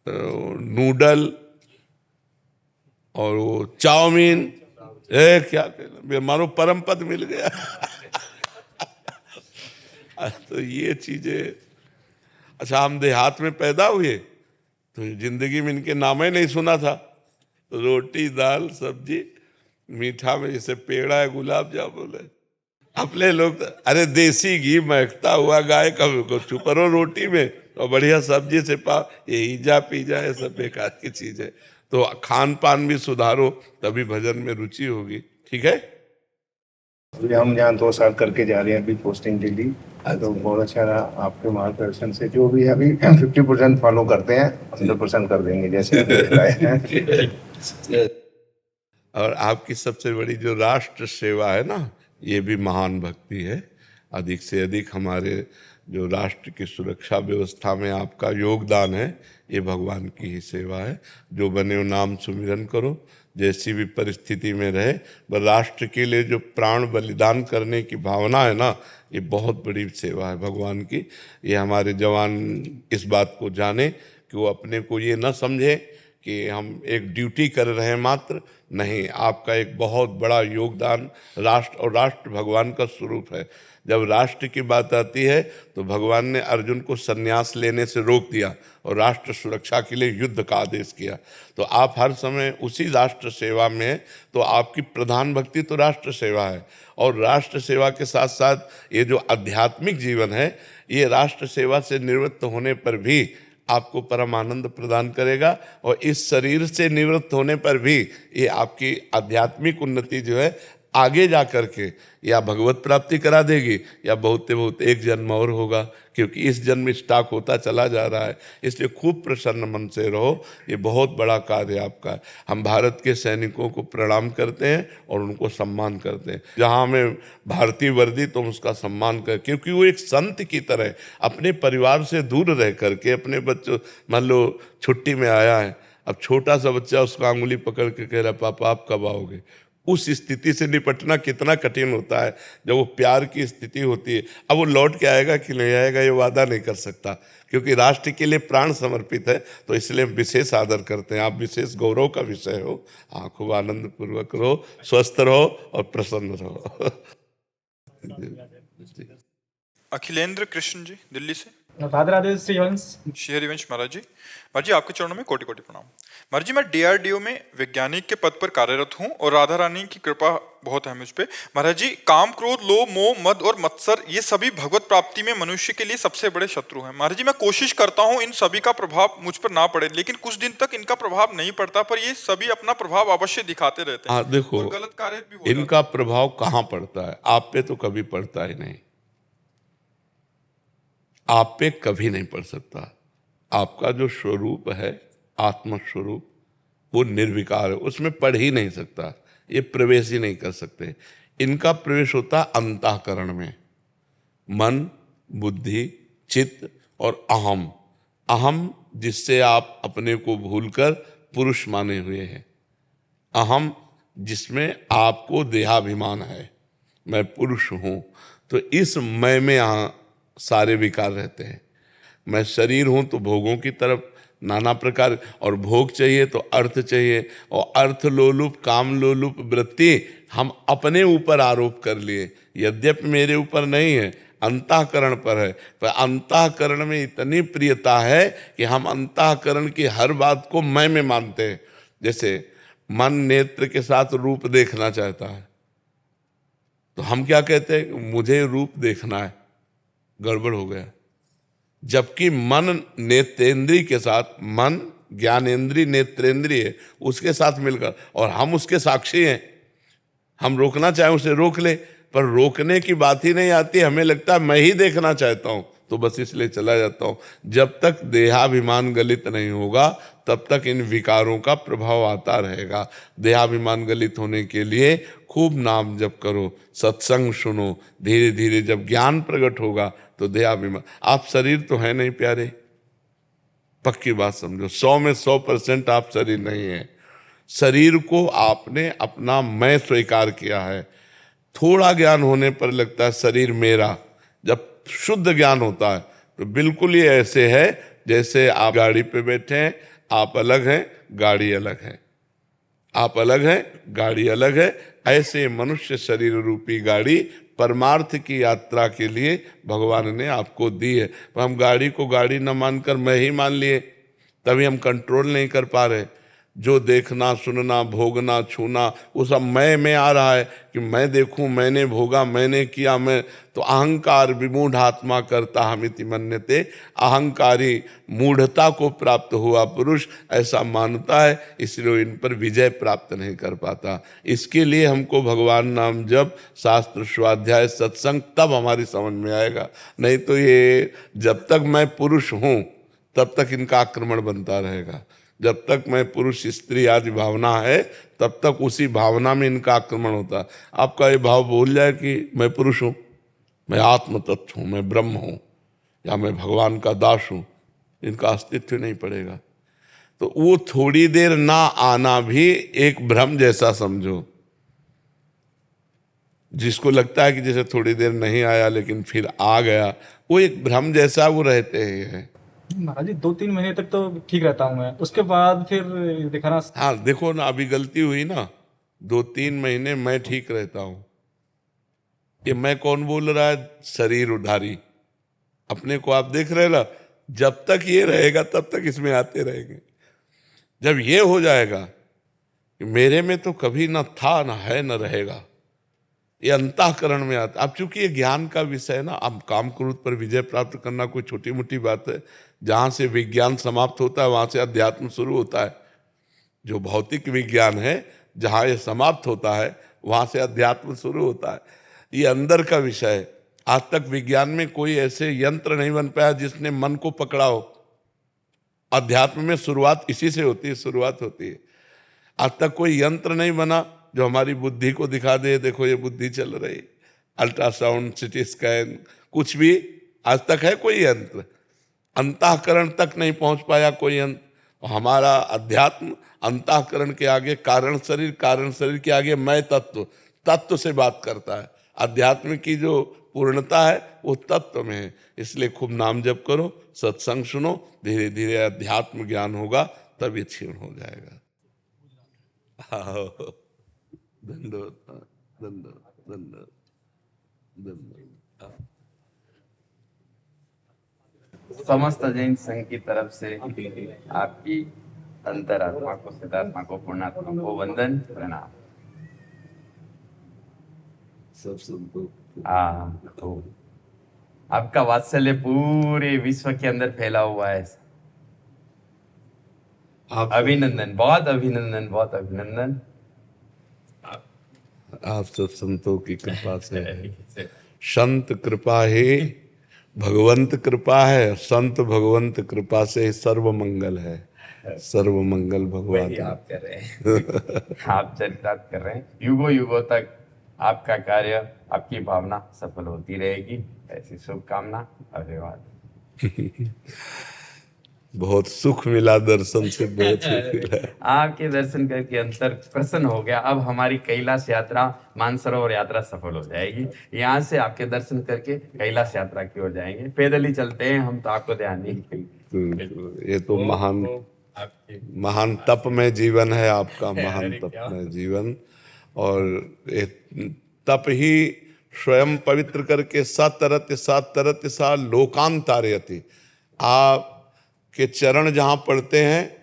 नूडल और वो चाउमीन, क्या कहना, मानो परम पद मिल गया। तो ये चीजें, अच्छा हम देहात में पैदा हुए तो जिंदगी में इनके नाम ही नहीं सुना था। रोटी दाल सब्जी, मीठा में जैसे पेड़ा है, गुलाब जामुन है। अपने लोग तो, अरे देसी घी महकता हुआ गाय का चुपरो रोटी में और बढ़िया सब्जी से पाव, ये ईजा पीजा है सब बेकार की चीज है। तो खान पान भी सुधारो, तभी भजन में रुचि होगी। ठीक है, अभी हम यहाँ 2 साल करके जा रहे हैं अभी पोस्टिंग दिल्ली, तो बहुत अच्छा रहा आपके मार्गदर्शन से। जो भी अभी 50% फॉलो करते हैं, 100% कर देंगे जैसे आप देख रहे हैं। और आपकी सबसे बड़ी जो राष्ट्र सेवा है ना, ये भी महान भक्ति है। अधिक से अधिक हमारे जो राष्ट्र की सुरक्षा व्यवस्था में आपका योगदान है, ये भगवान की ही सेवा है। जो बने हो नाम सुमिरन करो, जैसी भी परिस्थिति में रहे, पर राष्ट्र के लिए जो प्राण बलिदान करने की भावना है ना, ये बहुत बड़ी सेवा है भगवान की। ये हमारे जवान इस बात को जाने कि वो अपने को ये न समझे कि हम एक ड्यूटी कर रहे हैं मात्र, नहीं, आपका एक बहुत बड़ा योगदान राष्ट्र, और राष्ट्र भगवान का स्वरूप है। जब राष्ट्र की बात आती है तो भगवान ने अर्जुन को संन्यास लेने से रोक दिया और राष्ट्र सुरक्षा के लिए युद्ध का आदेश किया। तो आप हर समय उसी राष्ट्र सेवा में हैं, तो आपकी प्रधान भक्ति तो राष्ट्र सेवा है। और राष्ट्र सेवा के साथ साथ ये जो आध्यात्मिक जीवन है, ये राष्ट्र सेवा से निवृत्त होने पर भी आपको परम आनंद प्रदान करेगा। और इस शरीर से निवृत्त होने पर भी ये आपकी आध्यात्मिक उन्नति जो है आगे जा करके या भगवत प्राप्ति करा देगी, या बहुत बहुत एक जन्म और होगा, क्योंकि इस जन्म स्टॉक होता चला जा रहा है। इसलिए खूब प्रसन्न मन से रहो, ये बहुत बड़ा कार्य आपका है। हम भारत के सैनिकों को प्रणाम करते हैं और उनको सम्मान करते हैं। जहाँ हमें भारतीय वर्दी, तो उसका सम्मान कर, क्योंकि वो एक संत की तरह अपने परिवार से दूर रह करके, अपने बच्चों, मान लो छुट्टी में आया है, अब छोटा सा बच्चा उसका अंगुली पकड़ के कह रहा पापा आप कब आओगे, उस स्थिति से निपटना कितना कठिन होता है। जब वो प्यार की स्थिति होती है, अब वो लौट के आएगा कि नहीं आएगा ये वादा नहीं कर सकता, क्योंकि राष्ट्र के लिए प्राण समर्पित है। तो इसलिए हम विशेष आदर करते हैं। आप विशेष गौरव का विषय हो। हाँ, खूब आनंद पूर्वक रहो, स्वस्थ रहो और प्रसन्न रहो। अखिलेंद्र कृष्ण जी दिल्ली से। राधे राधे श्री हंस। श्री हरिवंश महाराज जी। महाराज जी आपके चरणों में कोटि कोटि प्रणाम। महाराज जी मैं DRDO में वैज्ञानिक के पद पर कार्यरत हूँ और राधा रानी की कृपा बहुत है मुझ पे। महाराज जी काम क्रोध लोभ मोह मद और मत्सर ये सभी भगवत प्राप्ति में मनुष्य के लिए सबसे बड़े शत्रु हैं। महाराज जी मैं कोशिश करता हूँ इन सभी का प्रभाव मुझ पर ना पड़े, लेकिन कुछ दिन तक इनका प्रभाव नहीं पड़ता, पर ये सभी अपना प्रभाव अवश्य दिखाते रहते हैं। देखो और गलत कार्य भी हो इनका प्रभाव कहाँ पड़ता है? आप पे तो कभी पड़ता ही नहीं, आप पे कभी नहीं पड़ सकता। आपका जो स्वरूप है आत्म स्वरूप, वो निर्विकार है, उसमें पढ़ ही नहीं सकता। ये प्रवेश ही नहीं कर सकते। इनका प्रवेश होता है अंतःकरण में, मन, बुद्धि, चित्त और अहम। अहम जिससे आप अपने को भूलकर पुरुष माने हुए हैं, अहम जिसमें आपको देहाभिमान है, मैं पुरुष हूं। तो इस मैं में यहाँ सारे विकार रहते हैं। मैं शरीर हूं तो भोगों की तरफ नाना प्रकार, और भोग चाहिए तो अर्थ चाहिए, और अर्थ लोलुप काम लोलुप वृत्ति हम अपने ऊपर आरोप कर लिए, यद्यपि मेरे ऊपर नहीं है, अंतःकरण पर है। पर अंतःकरण में इतनी प्रियता है कि हम अंतःकरण की हर बात को मैं में मानते हैं। जैसे मन नेत्र के साथ रूप देखना चाहता है, तो हम क्या कहते हैं, मुझे रूप देखना है, गड़बड़ हो गया। जबकि मन नेत्रेंद्रिय के साथ, मन ज्ञानेंद्रिय नेत्रेंद्रिय उसके साथ मिलकर, और हम उसके साक्षी हैं, हम रोकना चाहें उसे रोक ले, पर रोकने की बात ही नहीं आती। हमें लगता है मैं ही देखना चाहता हूं, तो बस इसलिए चला जाता हूं। जब तक देहाभिमान गलित नहीं होगा तब तक इन विकारों का प्रभाव आता रहेगा। देहाभिमान गलित होने के लिए खूब नाम जप करो, सत्संग सुनो, धीरे धीरे जब ज्ञान प्रकट होगा तो देहाभिमान, आप शरीर तो है नहीं प्यारे, पक्की बात समझो, 100 में 100% आप शरीर नहीं है। शरीर को आपने अपना मैं स्वीकार किया है। थोड़ा ज्ञान होने पर लगता है शरीर मेरा, जब शुद्ध ज्ञान होता है तो बिल्कुल ये ऐसे है जैसे आप गाड़ी पे बैठे हैं, आप अलग हैं, गाड़ी अलग है, आप अलग हैं, गाड़ी अलग है। ऐसे मनुष्य शरीर रूपी गाड़ी परमार्थ की यात्रा के लिए भगवान ने आपको दी है। पर हम गाड़ी को गाड़ी न मानकर मैं ही मान लिए, तभी हम कंट्रोल नहीं कर पा रहे। जो देखना, सुनना, भोगना, छूना, वो सब मैं में आ रहा है कि मैं देखूं, मैंने भोगा, मैंने किया, मैं। तो अहंकार विमूढ़ आत्मा करता हमिति मन्यते, अहंकारी मूढ़ता को प्राप्त हुआ पुरुष ऐसा मानता है, इसलिए इन पर विजय प्राप्त नहीं कर पाता। इसके लिए हमको भगवान नाम जप, शास्त्र स्वाध्याय, सत्संग, तब हमारी समझ में आएगा। नहीं तो ये जब तक मैं पुरुष हूं तब तक इनका आक्रमण बनता रहेगा। जब तक मैं पुरुष स्त्री आदि भावना है तब तक उसी भावना में इनका आक्रमण होता है। आपका ये भाव भूल जाए कि मैं पुरुष हूँ, मैं आत्म तत्व हूँ, मैं ब्रह्म हूँ, या मैं भगवान का दास हूँ, इनका अस्तित्व नहीं पड़ेगा। तो वो थोड़ी देर ना आना भी एक भ्रम जैसा समझो। जिसको लगता है कि जैसे थोड़ी देर नहीं आया लेकिन फिर आ गया, वो एक भ्रम जैसा वो रहते हैं। महाराज जी 2-3 महीने तक तो ठीक रहता हूँ मैं, उसके बाद फिर दिखाना। हाँ देखो ना, अभी गलती हुई ना, 2-3 महीने मैं ठीक रहता हूँ। ये मैं कौन बोल रहा है? शरीर उधारी अपने को आप देख रहे ना। जब तक ये रहेगा तब तक इसमें आते रहेंगे। जब ये हो जाएगा कि मेरे में तो कभी ना था, ना है, ना रहेगा, ये अंतःकरण में आता। अब चूंकि ये ज्ञान का विषय है ना, अब काम क्रोध पर विजय प्राप्त करना कोई छोटी मोटी बात है। जहाँ से विज्ञान समाप्त होता है वहाँ से अध्यात्म शुरू होता है। जो भौतिक विज्ञान है, जहाँ ये समाप्त होता है वहाँ से अध्यात्म शुरू होता है। ये अंदर का विषय है। आज तक विज्ञान में कोई ऐसे यंत्र नहीं बन पाया जिसने मन को पकड़ा हो। अध्यात्म में शुरुआत इसी से होती है, शुरुआत होती है। आज तक कोई यंत्र नहीं बना जो हमारी बुद्धि को दिखा दे, देखो ये बुद्धि चल रही। अल्ट्रासाउंड, सिटी स्कैन, कुछ भी आज तक है कोई यंत्र? अंतःकरण तक नहीं पहुंच पाया कोई यंत्र। हमारा अध्यात्म अंतःकरण के आगे कारण शरीर के आगे मैं तत्व से बात करता है। अध्यात्म की जो पूर्णता है वो तत्व में है। इसलिए खूब नाम जप करो, सत्संग सुनो, धीरे धीरे अध्यात्म ज्ञान होगा, तब ये क्षीण हो जाएगा। धन्यवाद, धन्यवाद, धन्यवाद, धन्यवाद। समस्त जैन संघ की तरफ से आपकी अंतरात्मा को, सिद्धात्मा को, पूर्णात्मा को वंदन, प्रणाम। सब सुनको। तो आपका वात्सल्य पूरे विश्व के अंदर फैला हुआ है। अभिनंदन, बहुत अभिनंदन, बहुत अभिनंदन। आप सब संतों की कृपा से, संत कृपा है, भगवंत कृपा है, संत भगवंत कृपा से सर्व मंगल है। सर्व मंगल भगवान। वही आप कर रहे हैं। आप चरितार्थ कर रहे हैं। युगों युगों तक आपका कार्य, आपकी भावना सफल होती रहेगी, ऐसी शुभकामना। धन्यवाद। बहुत सुख मिला दर्शन से, बहुत सुख मिला। आपके दर्शन करके अंतर प्रसन्न हो गया। अब हमारी कैलाश यात्रा, मानसरोवर यात्रा सफल हो जाएगी। यहाँ से आपके दर्शन करके कैलाश यात्रा की ओर जाएंगे। पैदल ही चलते हैं हम, तो आपको ध्यान नहीं। तो ये तो महान तप में जीवन है आपका, महान तप में जीवन। और ये तप ही स्वयं पवित्र करके सतरत सा लोकांतारयति। आप के चरण जहाँ पड़ते हैं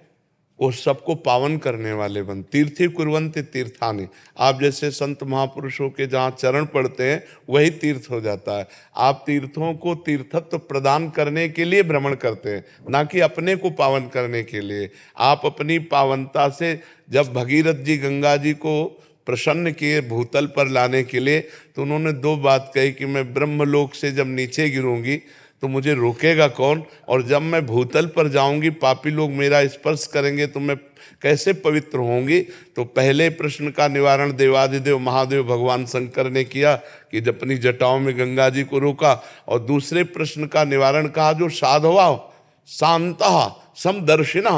वो सबको पावन करने वाले बन। तीर्थी कुर्वन्ति तीर्थानि। आप जैसे संत महापुरुषों के जहाँ चरण पड़ते हैं वही तीर्थ हो जाता है। आप तीर्थों को तीर्थत्व प्रदान करने के लिए भ्रमण करते हैं, ना कि अपने को पावन करने के लिए। आप अपनी पावनता से, जब भगीरथ जी गंगा जी को प्रसन्न किए भूतल पर लाने के लिए, तो उन्होंने दो बात कही कि मैं ब्रह्मलोक से जब नीचे गिरूंगी तो मुझे रोकेगा कौन, और जब मैं भूतल पर जाऊंगी पापी लोग मेरा स्पर्श करेंगे तो मैं कैसे पवित्र होंगी। तो पहले प्रश्न का निवारण देवाधिदेव महादेव भगवान शंकर ने किया कि जब अपनी जटाओं में गंगा जी को रोका, और दूसरे प्रश्न का निवारण कहा जो साधवा शांता समदर्शिना।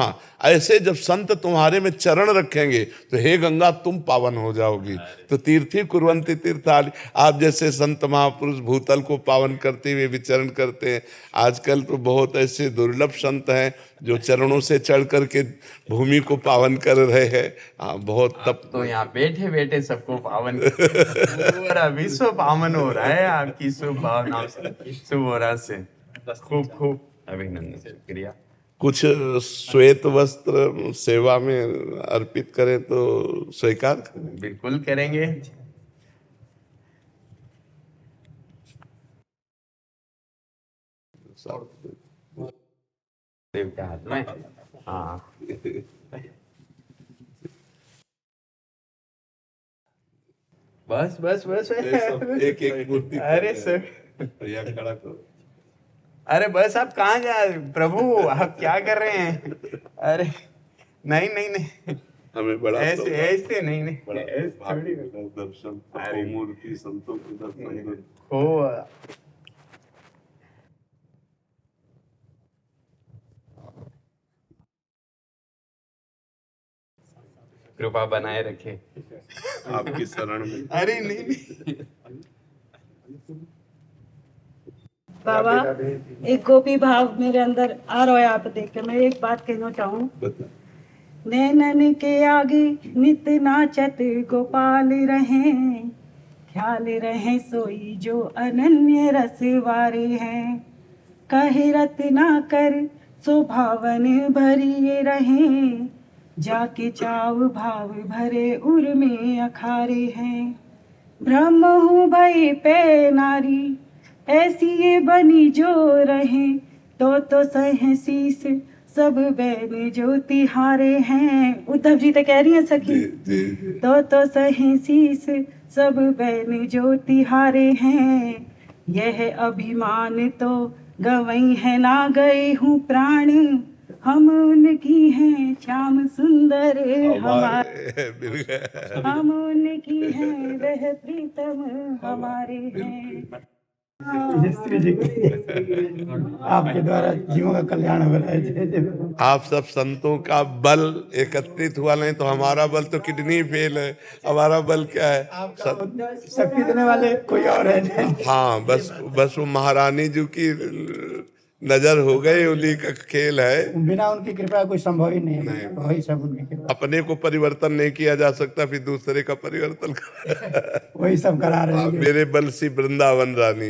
ऐसे जब संत तुम्हारे में चरण रखेंगे तो हे गंगा तुम पावन हो जाओगी। तो तीर्थी कुर्वन्ति तीर्थानि। आप जैसे संत महापुरुष भूतल को पावन करते हुए विचरण करते हैं। आजकल तो बहुत ऐसे दुर्लभ संत हैं जो चरणों से चढ़ करके भूमि को पावन कर रहे हैं। हाँ, बहुत तप। तो यहाँ बैठे बैठे सबको पावन, पूरा विश्व पावन हो रहा है आपकी शुभ भावना से, शुभ हो रहा से। खूब खूब अभिनंदन, शुक्रिया। कुछ श्वेत वस्त्र सेवा में अर्पित करें तो स्वीकार करें? बिल्कुल करेंगे। देव के हाथ में। हाँ, बस बस बस। एक एक मूर्ति। अरे सर, भैया खड़ा करो। अरे बस, आप कहाँ जा प्रभु, आप क्या कर रहे हैं? अरे नहीं नहीं नहीं, हमें बड़ा ऐसे ऐसे नहीं नहीं, बड़ा ऐसे थोड़ी। दर्शन, अरे मूर्ति संतों के दर्शन। ओ, कृपा बनाए रखे आपकी शरण में। अरे नहीं नहीं, बाबा एक गोपी भाव मेरे अंदर आ रहा है आप देख के। मैं एक बात कहना चाहूँ, नैनन के आगे नित नाचत गोपाल रहे, ख्याल रहे सोई जो अनन्य रस वारे हैं, कहे रत्ना कर सुभावन भरिए रहे, जाके चाव भाव भरे उर में अखारे हैं, ब्रह्म हूँ भई पे नारी ऐसी ये बनी जो रहे, तो सह शीस सब बैन जो तिहारे हैं। उद्धव जी तो कह रही हैं सखी, तो सह शीस सब बैन जो तिहारे हैं, यह अभिमान तो गवई है ना गए हूँ प्राण, हम उनकी हैं श्याम सुंदर हमारे, हम उनकी हैं वह प्रीतम हमारे हैं। आपके द्वारा जीवों का कल्याण हो रहा है। आप सब संतों का बल एकत्रित हुआ, नहीं तो हमारा बल तो किडनी फेल है। हमारा बल क्या है? शक्ति देने वाले कोई और है। हाँ, बस वो महारानी जी की नजर हो गई, उन्हीं का खेल है। बिना उनकी कृपा कोई संभव ही नहीं है। वही सब उनकी कृपा। अपने को परिवर्तन नहीं किया जा सकता, फिर दूसरे का परिवर्तन वही सब करा रहे हैं। मेरे बल सी वृंदावन रानी,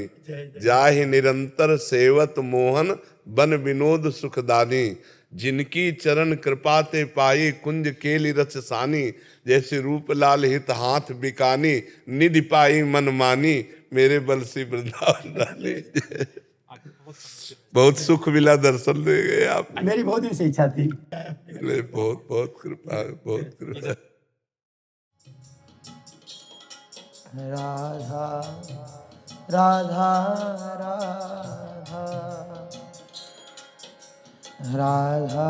जाहि निरंतर सेवत मोहन बन विनोद सुखदानी, जिनकी चरण कृपा ते पाई कुंज केली रस सानी, जैसे रूप लाल हित हाथ बिकानी, निधि पाई मन मानी, मेरे बल सी वृंदावन रानी। बहुत सुख मिला, दर्शन दे गए आप। मेरी बहुत दिन से इच्छा थी। बहुत बहुत कृपा, बहुत कृपा। राधा राधा राधा राधा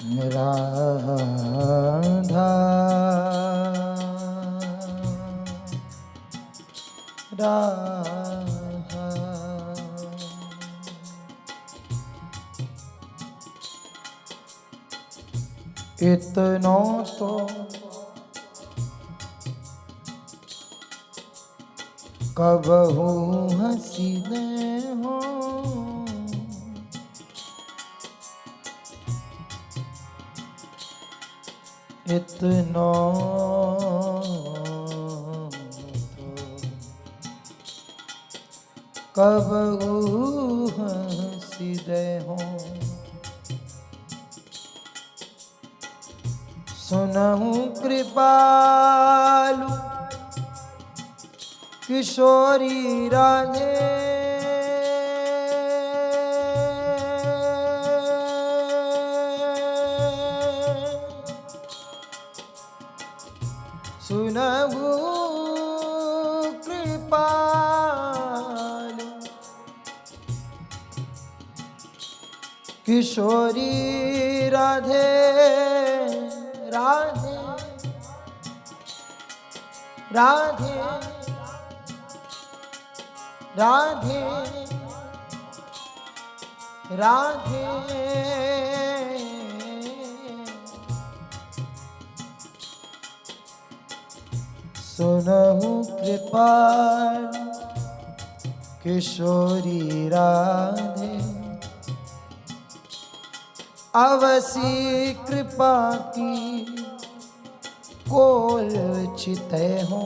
राधा राधा इतना तो कबहू हसीने हो इतना कबहू हसीने हो सुनहु कृपालु किशोरी राधे सुनहु कृपालु किशोरी राधे राधे राधे राधे राधे सुनहु कृपाल किशोरी राधे अवसी कृपा की कोल चिते हो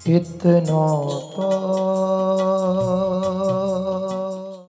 इतना तो